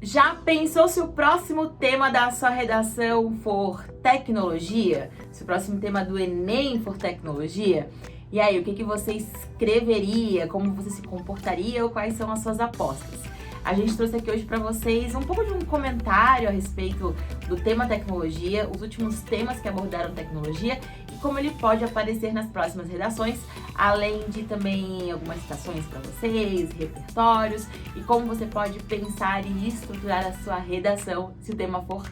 Já pensou se o próximo tema da sua redação for tecnologia? Se o próximo tema do Enem for tecnologia? E aí, o que você escreveria? Como você se comportaria? Ou quais são as suas apostas? A gente trouxe aqui hoje para vocês um pouco de um comentário a respeito do tema tecnologia, os últimos temas que abordaram tecnologia e como ele pode aparecer nas próximas redações, além de também algumas citações para vocês, repertórios e como você pode pensar e estruturar a sua redação se o tema for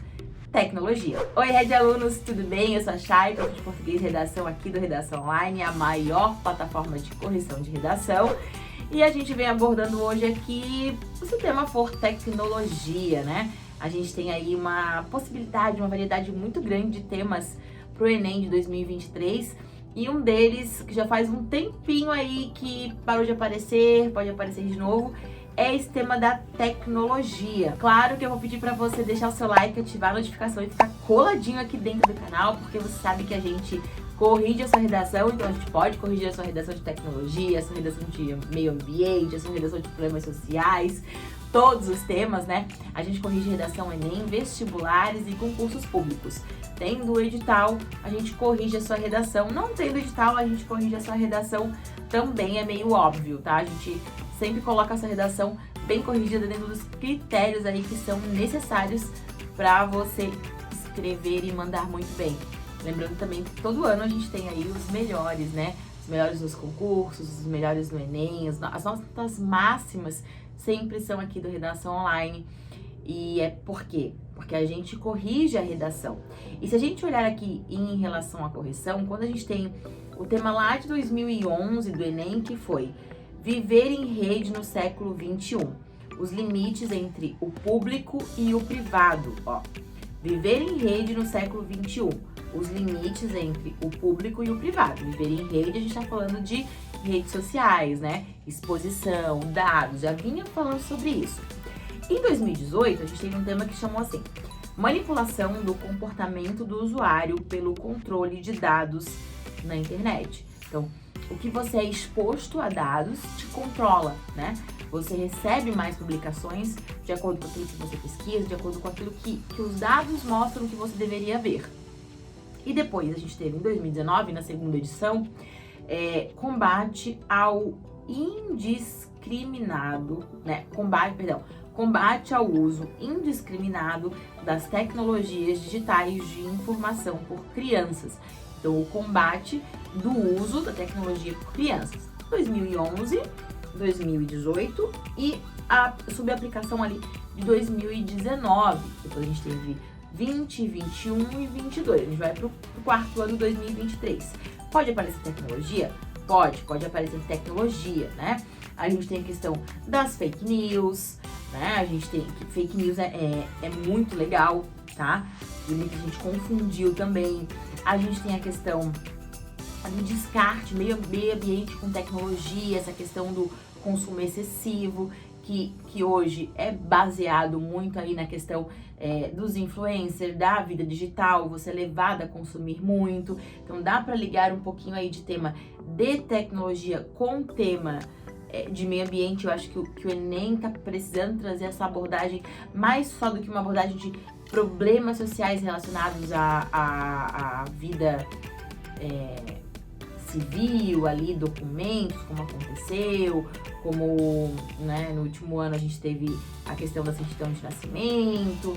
tecnologia. Oi, Red Alunos, tudo bem? Eu sou a Chay, prof de português e redação aqui do Redação Online, a maior plataforma de correção de redação. E a gente vem abordando hoje aqui, se o tema for tecnologia, né? A gente tem aí uma possibilidade, uma variedade muito grande de temas pro Enem de 2023. E um deles, que já faz um tempinho aí que parou de aparecer, pode aparecer de novo, é esse tema da tecnologia. Claro que eu vou pedir pra você deixar o seu like, ativar a notificação e ficar coladinho aqui dentro do canal, porque você sabe que a gente corrige a sua redação, então a gente pode corrigir a sua redação de tecnologia, a sua redação de meio ambiente, a sua redação de problemas sociais, todos os temas, né? A gente corrige redação Enem, vestibulares e concursos públicos. Tendo o edital, a gente corrige a sua redação. Não tendo edital, a gente corrige a sua redação também, é meio óbvio, tá? A gente sempre coloca essa redação bem corrigida dentro dos critérios aí que são necessários para você escrever e mandar muito bem. Lembrando também que todo ano a gente tem aí os melhores, né? Os melhores nos concursos, os melhores no Enem, as notas máximas sempre são aqui do Redação Online. E é por quê? Porque a gente corrige a redação. E se a gente olhar aqui em relação à correção, quando a gente tem o tema lá de 2011 do Enem, que foi Viver em Rede no século XXI, os limites entre o público e o privado, ó. Viver em rede no século XXI, os limites entre o público e o privado. Viver em rede, a gente tá falando de redes sociais, né? Exposição, dados, já vinha falando sobre isso. Em 2018, a gente teve um tema que chamou assim, manipulação do comportamento do usuário pelo controle de dados na internet. Então, o que você é exposto a dados te controla, né? Você recebe mais publicações de acordo com aquilo que você pesquisa, de acordo com aquilo que os dados mostram que você deveria ver. E depois a gente teve em 2019, na segunda edição, combate ao indiscriminado, né? Combate ao uso indiscriminado das tecnologias digitais de informação por crianças. Então, o combate do uso da tecnologia por crianças. 2011, 2018 e a subaplicação ali de 2019. Depois a gente teve 20, 21 e 22. A gente vai pro quarto ano 2023. Pode aparecer tecnologia? Pode aparecer tecnologia, né? A gente tem a questão das fake news, né? A gente tem que fake news é muito legal, tá? E muita gente confundiu também. A gente tem a questão do descarte, meio ambiente com tecnologia, essa questão do consumo excessivo, que hoje é baseado muito aí na questão dos influencers, da vida digital, você é levado a consumir muito. Então dá para ligar um pouquinho aí de tema de tecnologia com tema de meio ambiente. Eu acho que o Enem tá precisando trazer essa abordagem, mais só do que uma abordagem de problemas sociais relacionados à vida civil ali, documentos, como aconteceu, como, né, no último ano a gente teve a questão da certidão de nascimento,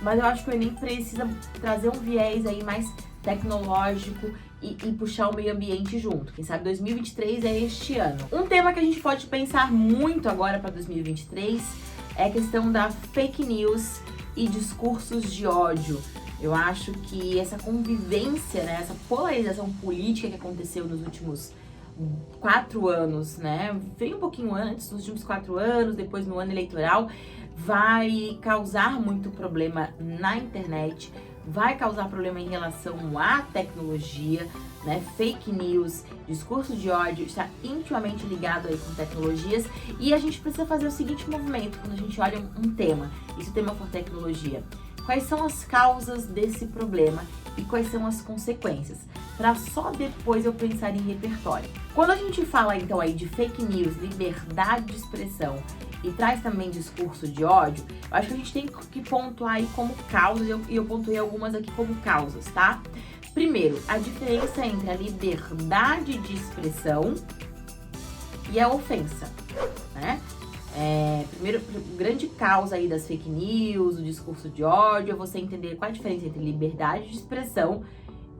mas eu acho que o Enem precisa trazer um viés aí mais tecnológico e puxar o meio ambiente junto. Quem sabe 2023 é este ano. Um tema que a gente pode pensar muito agora para 2023 é a questão da fake news e discursos de ódio. Eu acho que essa convivência, né, essa polarização política que aconteceu nos últimos 4 anos, né, veio um pouquinho antes, nos últimos 4 anos, depois no ano eleitoral, vai causar muito problema na internet, vai causar problema em relação à tecnologia, né? Fake news, discurso de ódio está intimamente ligado aí com tecnologias, e a gente precisa fazer o seguinte movimento quando a gente olha um tema, e se o tema for tecnologia, quais são as causas desse problema e quais são as consequências, para só depois eu pensar em repertório. Quando a gente fala então aí de fake news, liberdade de expressão e traz também discurso de ódio, eu acho que a gente tem que pontuar aí como causas, e eu pontuei algumas aqui como causas, tá? Primeiro, a diferença entre a liberdade de expressão e a ofensa, né? Primeiro, grande causa aí das fake news, do discurso de ódio, é você entender qual a diferença entre liberdade de expressão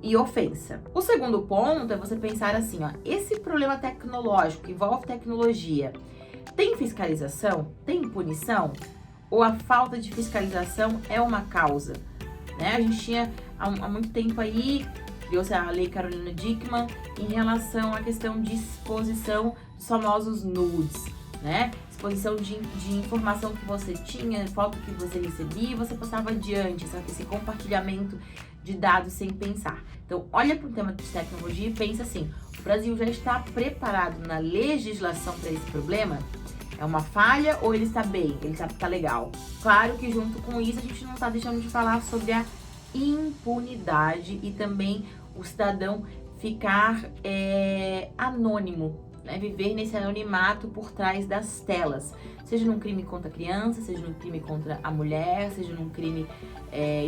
e ofensa. O segundo ponto é você pensar assim, ó, esse problema tecnológico que envolve tecnologia, tem fiscalização? Tem punição? Ou a falta de fiscalização é uma causa? Né? A gente tinha há muito tempo aí, criou-se a Lei Carolina Dickmann em relação à questão de exposição dos famosos nudes, né? Exposição de informação que você tinha, foto que você recebia e você passava adiante, sabe? Esse compartilhamento de dados sem pensar. Então, olha para o tema de tecnologia e pensa assim, o Brasil já está preparado na legislação para esse problema? É uma falha ou ele está bem? Ele tá legal? Claro que junto com isso a gente não está deixando de falar sobre a impunidade e também o cidadão ficar anônimo, né? Viver nesse anonimato por trás das telas, seja num crime contra a criança, seja num crime contra a mulher, seja num crime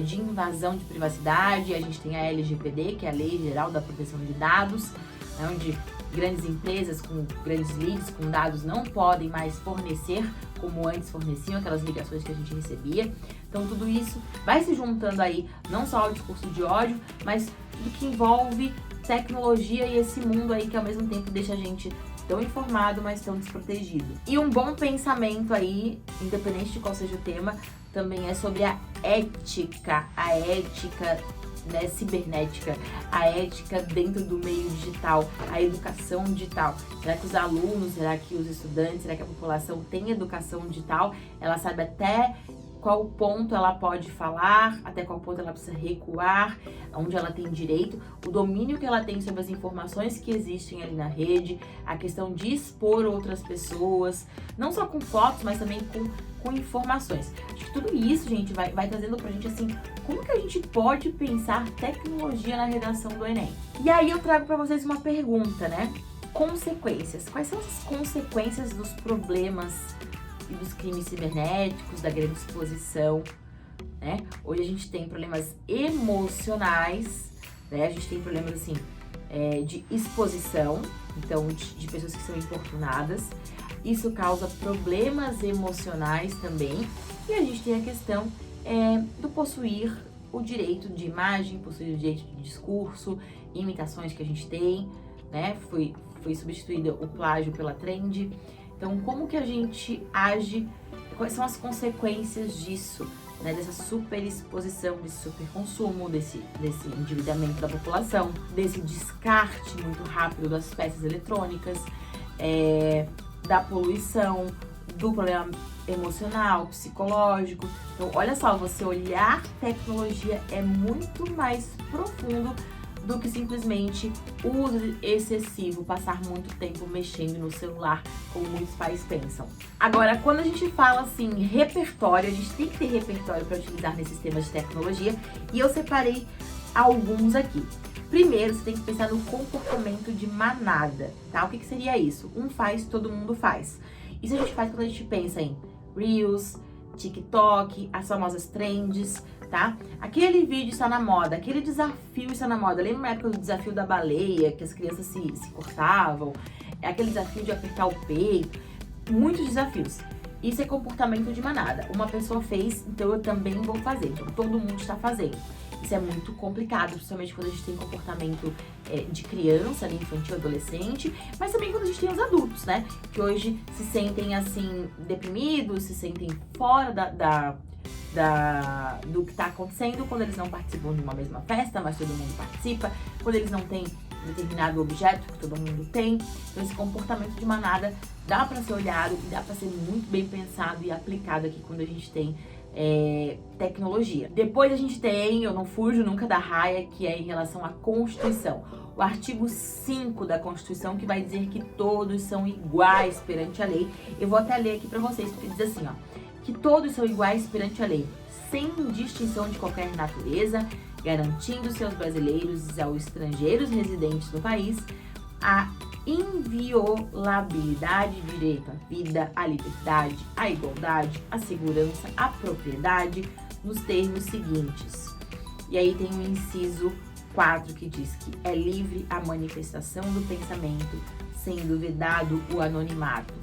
de invasão de privacidade. A gente tem a LGPD, que é a Lei Geral da Proteção de Dados, né? Onde grandes empresas com grandes leads, com dados, não podem mais fornecer como antes forneciam, aquelas ligações que a gente recebia. Então tudo isso vai se juntando aí, não só ao discurso de ódio, mas tudo que envolve tecnologia e esse mundo aí que ao mesmo tempo deixa a gente tão informado, mas tão desprotegido. E um bom pensamento aí, independente de qual seja o tema, também é sobre a ética né, cibernética, a ética dentro do meio digital, a educação digital. Será que os alunos, será que os estudantes, será que a população tem educação digital? Ela sabe até qual ponto ela pode falar, até qual ponto ela precisa recuar, onde ela tem direito, o domínio que ela tem sobre as informações que existem ali na rede, a questão de expor outras pessoas, não só com fotos, mas também com informações. Acho que tudo isso, gente, vai trazendo pra gente assim, como que a gente pode pensar tecnologia na redação do Enem? E aí eu trago pra vocês uma pergunta, né? Consequências. Quais são as consequências dos problemas e dos crimes cibernéticos, da grande exposição, né? Hoje a gente tem problemas emocionais, né? A gente tem problemas, assim, de exposição, então, de pessoas que são importunadas. Isso causa problemas emocionais também. E a gente tem a questão do possuir o direito de imagem, possuir o direito de discurso, imitações que a gente tem, né? Foi substituído o plágio pela trend. Então, como que a gente age? Quais são as consequências disso, né? Dessa superexposição, desse superconsumo, desse endividamento da população, desse descarte muito rápido das peças eletrônicas, da poluição, do problema emocional, psicológico. Então, olha só, você olhar tecnologia é muito mais profundo do que simplesmente uso excessivo, passar muito tempo mexendo no celular, como muitos pais pensam. Agora, quando a gente fala assim, repertório, a gente tem que ter repertório para utilizar nesses temas de tecnologia, e eu separei alguns aqui. Primeiro, você tem que pensar no comportamento de manada, tá? O que seria isso? Um faz, todo mundo faz. Isso a gente faz quando a gente pensa em Reels, TikTok, as famosas trends, tá? Aquele vídeo está na moda, aquele desafio está na moda. Lembra na época do desafio da baleia, que as crianças se cortavam? É aquele desafio de apertar o peito. Muitos desafios. Isso é comportamento de manada. Uma pessoa fez, então eu também vou fazer. Então todo mundo está fazendo. Isso é muito complicado, principalmente quando a gente tem comportamento de criança, né, infantil, adolescente, mas também quando a gente tem os adultos, né? Que hoje se sentem, assim, deprimidos, se sentem fora do que está acontecendo, quando eles não participam de uma mesma festa, mas todo mundo participa, quando eles não têm determinado objeto que todo mundo tem. Então esse comportamento de manada dá para ser olhado e dá para ser muito bem pensado e aplicado aqui quando a gente tem tecnologia. Depois a gente tem, eu não fujo nunca da raia, que é em relação à Constituição. O artigo 5 da Constituição, que vai dizer que todos são iguais perante a lei. Eu vou até ler aqui para vocês, porque diz assim, ó, que todos são iguais perante a lei, sem distinção de qualquer natureza, garantindo-se aos brasileiros e aos estrangeiros residentes no país a inviolabilidade do direito à vida, à liberdade, à igualdade, à segurança, à propriedade, nos termos seguintes. E aí tem o inciso 4 que diz que é livre a manifestação do pensamento, sendo vedado o anonimato.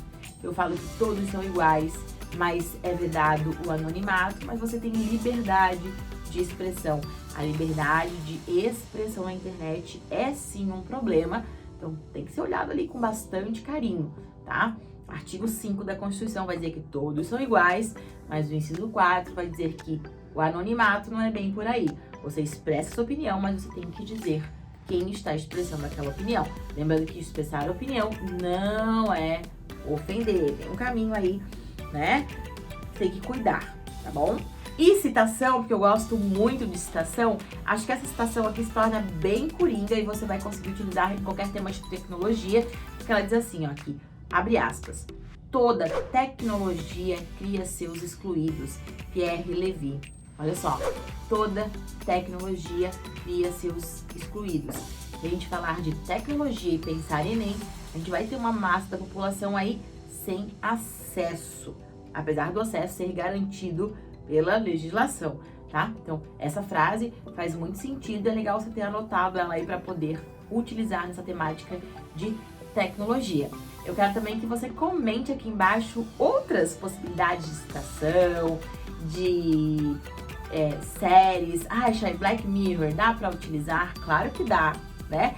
Eu falo que todos são iguais, mas é vedado o anonimato, mas você tem liberdade de expressão. A liberdade de expressão na internet é sim um problema, então tem que ser olhado ali com bastante carinho, tá? Artigo 5 da Constituição vai dizer que todos são iguais, mas o inciso 4 vai dizer que o anonimato não é bem por aí. Você expressa sua opinião, mas você tem que dizer quem está expressando aquela opinião. Lembrando que expressar opinião não é ofender, tem um caminho aí, né? Tem que cuidar, tá bom? E citação, porque eu gosto muito de citação, acho que essa citação aqui se torna bem coringa e você vai conseguir utilizar em qualquer tema de tecnologia, porque ela diz assim, ó, aqui, abre aspas, toda tecnologia cria seus excluídos, Pierre Levy. Olha só, toda tecnologia cria seus excluídos. Se a gente falar de tecnologia e pensar em Enem, a gente vai ter uma massa da população aí sem acesso, apesar do acesso ser garantido pela legislação, tá? Então, essa frase faz muito sentido, é legal você ter anotado ela aí para poder utilizar nessa temática de tecnologia. Eu quero também que você comente aqui embaixo outras possibilidades de citação, de séries. Ah, Chay, Black Mirror, dá para utilizar? Claro que dá, né?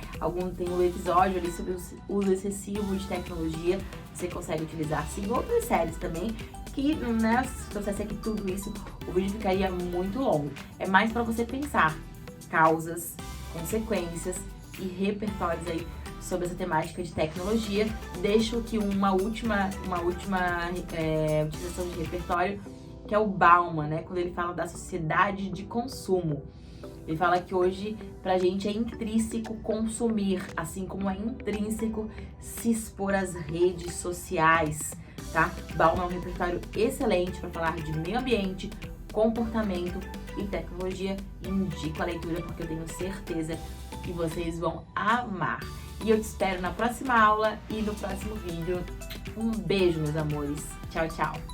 Tem um episódio ali sobre o uso excessivo de tecnologia, você consegue utilizar sim. Outras séries também, que, né, se trouxesse aqui tudo isso, o vídeo ficaria muito longo. É mais para você pensar causas, consequências e repertórios aí sobre essa temática de tecnologia. Deixo aqui uma última utilização de repertório, que é o Bauman, né, quando ele fala da sociedade de consumo. Ele fala que hoje, pra gente, é intrínseco consumir, assim como é intrínseco se expor às redes sociais, tá? Bauman é um repertório excelente para falar de meio ambiente, comportamento e tecnologia. Indico a leitura porque eu tenho certeza que vocês vão amar. E eu te espero na próxima aula e no próximo vídeo. Um beijo, meus amores. Tchau, tchau.